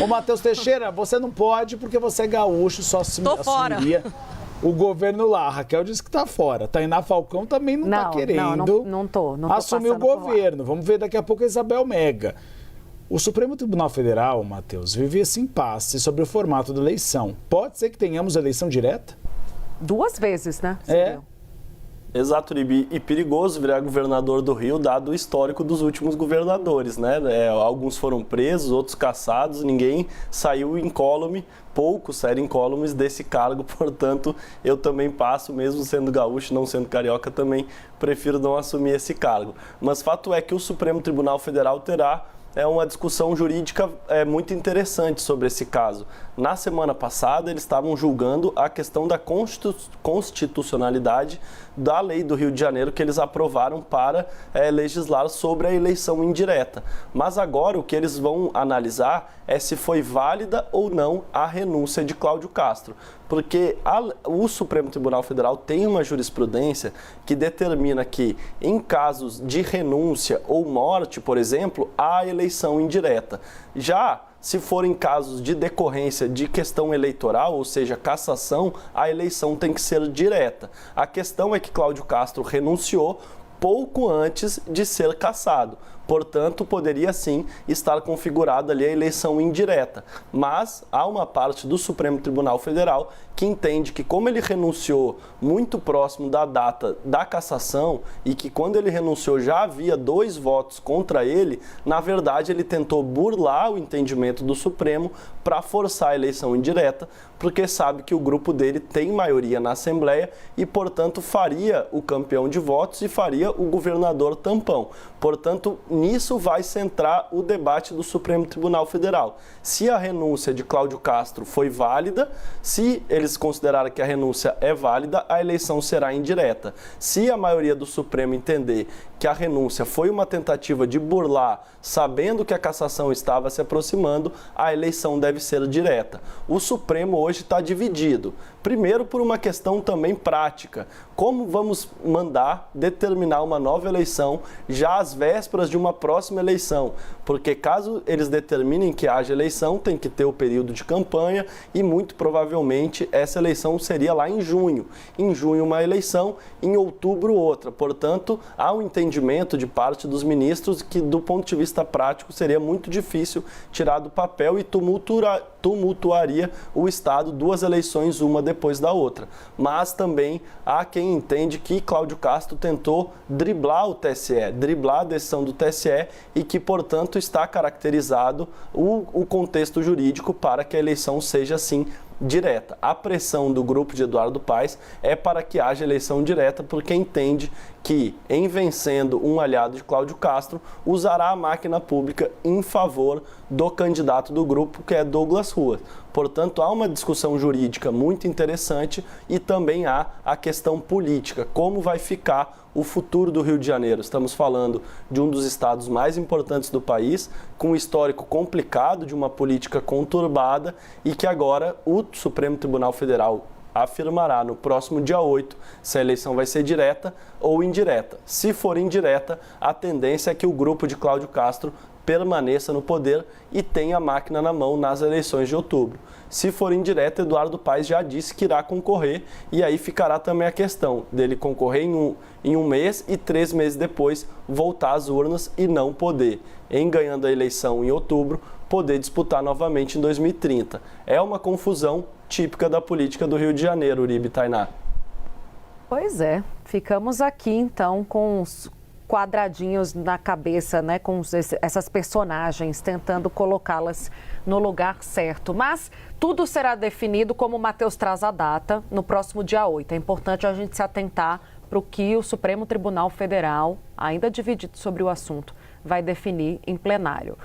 Ô, Matheus Teixeira, você não pode porque você é gaúcho, só assumiria o governo lá. A Raquel disse que tá fora. Tainá Falcão também não tá querendo não tô assumir o governo. Vamos ver daqui a pouco a Isabel Mega. O Supremo Tribunal Federal, Matheus, vive esse impasse sobre o formato da eleição. Pode ser que tenhamos eleição direta? 2 vezes, né? Exato, Uribe. E perigoso virar governador do Rio, dado o histórico dos últimos governadores, né? Alguns foram presos, outros caçados, ninguém saiu incólume, poucos saíram incólumes desse cargo, portanto, eu também passo, mesmo sendo gaúcho, não sendo carioca, também prefiro não assumir esse cargo. Mas fato é que o Supremo Tribunal Federal terá uma discussão jurídica muito interessante sobre esse caso. Na semana passada, eles estavam julgando a questão da constitucionalidade da lei do Rio de Janeiro que eles aprovaram para legislar sobre a eleição indireta. Mas agora o que eles vão analisar é se foi válida ou não a renúncia de Cláudio Castro. Porque o Supremo Tribunal Federal tem uma jurisprudência que determina que, em casos de renúncia ou morte, por exemplo, há eleição indireta. Já se forem casos de decorrência de questão eleitoral, ou seja, cassação, a eleição tem que ser direta. A questão é que Cláudio Castro renunciou pouco antes de ser cassado. Portanto, poderia sim estar configurada ali a eleição indireta. Mas há uma parte do Supremo Tribunal Federal que entende que, como ele renunciou muito próximo da data da cassação e que quando ele renunciou já havia 2 votos contra ele, na verdade ele tentou burlar o entendimento do Supremo para forçar a eleição indireta, porque sabe que o grupo dele tem maioria na Assembleia e, portanto, faria o campeão de votos e faria o governador tampão. Portanto, nisso vai centrar o debate do Supremo Tribunal Federal. Se a renúncia de Cláudio Castro foi válida, se eles considerarem que a renúncia é válida, a eleição será indireta. Se a maioria do Supremo entender que a renúncia foi uma tentativa de burlar, sabendo que a cassação estava se aproximando, a eleição deve ser direta. O Supremo hoje está dividido. Primeiro, por uma questão também prática. Como vamos mandar determinar uma nova eleição já às vésperas de uma próxima eleição? Porque caso eles determinem que haja eleição, tem que ter o período de campanha e muito provavelmente essa eleição seria lá em junho. Em junho uma eleição, em outubro outra. Portanto, há um entendimento de parte dos ministros que, do ponto de vista prático, seria muito difícil tirar do papel e tumultuaria o Estado 2 eleições, uma depois da outra. Mas também há quem entende que Cláudio Castro tentou driblar o TSE, driblar a decisão do TSE e que, portanto, está caracterizado o contexto jurídico para que a eleição seja, assim, direta. A pressão do grupo de Eduardo Paes é para que haja eleição direta, porque entende que, em vencendo um aliado de Cláudio Castro, usará a máquina pública em favor do candidato do grupo, que é Douglas Ruas. Portanto, há uma discussão jurídica muito interessante e também há a questão política. Como vai ficar o futuro do Rio de Janeiro? Estamos falando de um dos estados mais importantes do país, com um histórico complicado, de uma política conturbada e que agora o Supremo Tribunal Federal afirmará no próximo dia 8 se a eleição vai ser direta ou indireta. Se for indireta, a tendência é que o grupo de Cláudio Castro permaneça no poder e tenha a máquina na mão nas eleições de outubro. Se for indireta, Eduardo Paes já disse que irá concorrer e aí ficará também a questão dele concorrer em um mês e 3 meses depois voltar às urnas e não poder, em ganhando a eleição em outubro, poder disputar novamente em 2030. É uma confusão típica da política do Rio de Janeiro, Uribe, Tainá. Pois é, ficamos aqui então com os quadradinhos na cabeça, né, com essas personagens, tentando colocá-las no lugar certo. Mas tudo será definido, como o Matheus traz a data, no próximo dia 8. É importante a gente se atentar para o que o Supremo Tribunal Federal, ainda dividido sobre o assunto, vai definir em plenário.